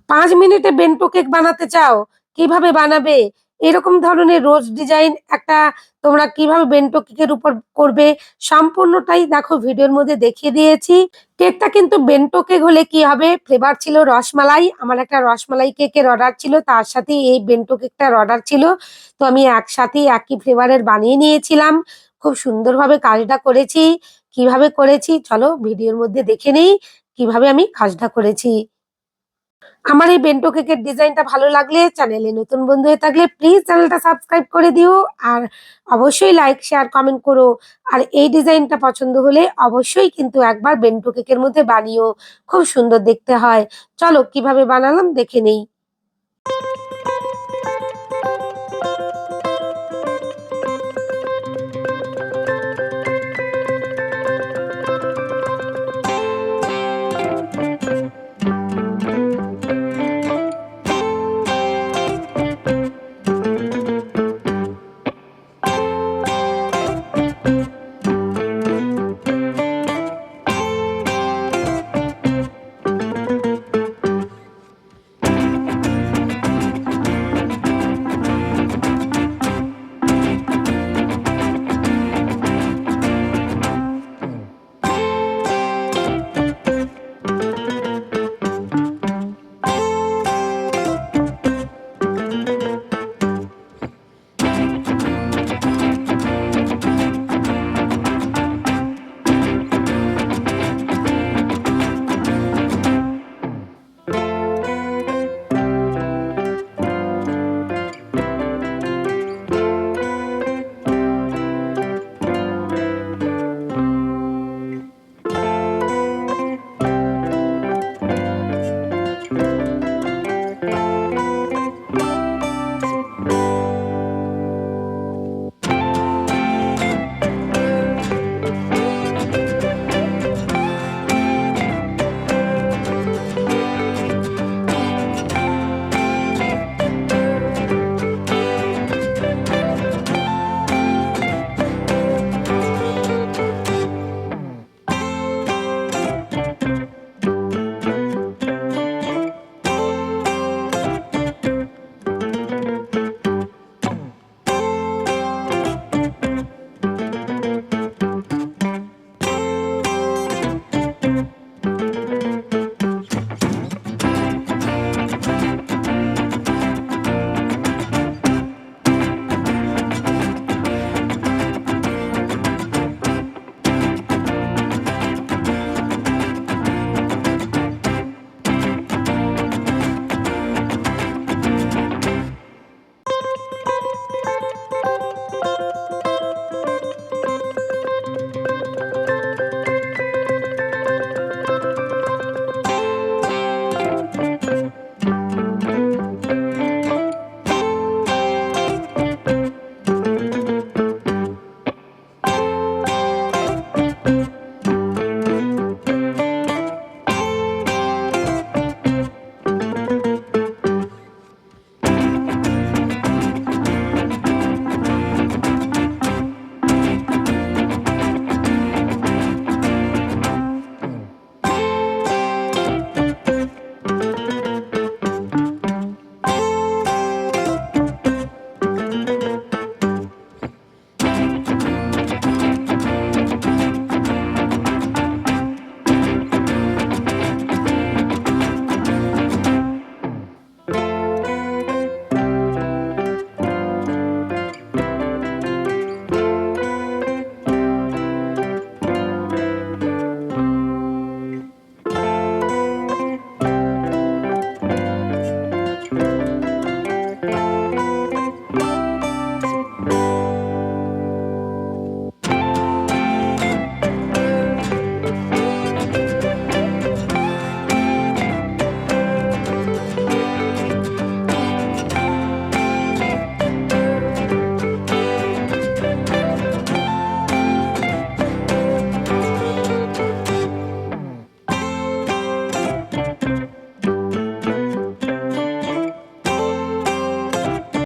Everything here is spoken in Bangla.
5 মিনিটে বেন্টো কেক বানাতে চাও, কিভাবে বানাবে? এরকম ধরনের রোজ ডিজাইন একটা তোমরা কিভাবে বেন্টো কেকের উপর করবে, সম্পূর্ণটাই দেখো ভিডিওর মধ্যে দেখিয়ে দিয়েছি। কেকটা কিন্তু বেন্টো কেক হলে কি হবে, ফ্লেভার ছিল রসমালাই। আমার একটা রসমালাই কেকের অর্ডার ছিল, তার সাথে এই বেন্টো কেকটার অর্ডার ছিল। তো আমি একসাথে একই ফ্লেভারের বানিয়ে নিয়েছিলাম। খুব সুন্দরভাবে কাজটা করেছি। কিভাবে করেছি চলো ভিডিওর মধ্যে দেখে নেই কিভাবে আমি কাজটা করেছি। আমার এই বেন্টো কেকের ডিজাইনটা ভালো লাগলে, চ্যানেলে নতুন বন্ধু হয়ে থাকলে প্লিজ চ্যানেলটা সাবস্ক্রাইব করে দিও। আর অবশ্যই লাইক শেয়ার কমেন্ট করো। আর এই ডিজাইনটা পছন্দ হলে অবশ্যই কিন্তু একবার বেন্টো কেকের মধ্যে বানিও, খুব সুন্দর দেখতে হয়। চলো কিভাবে বানালাম দেখে নেই।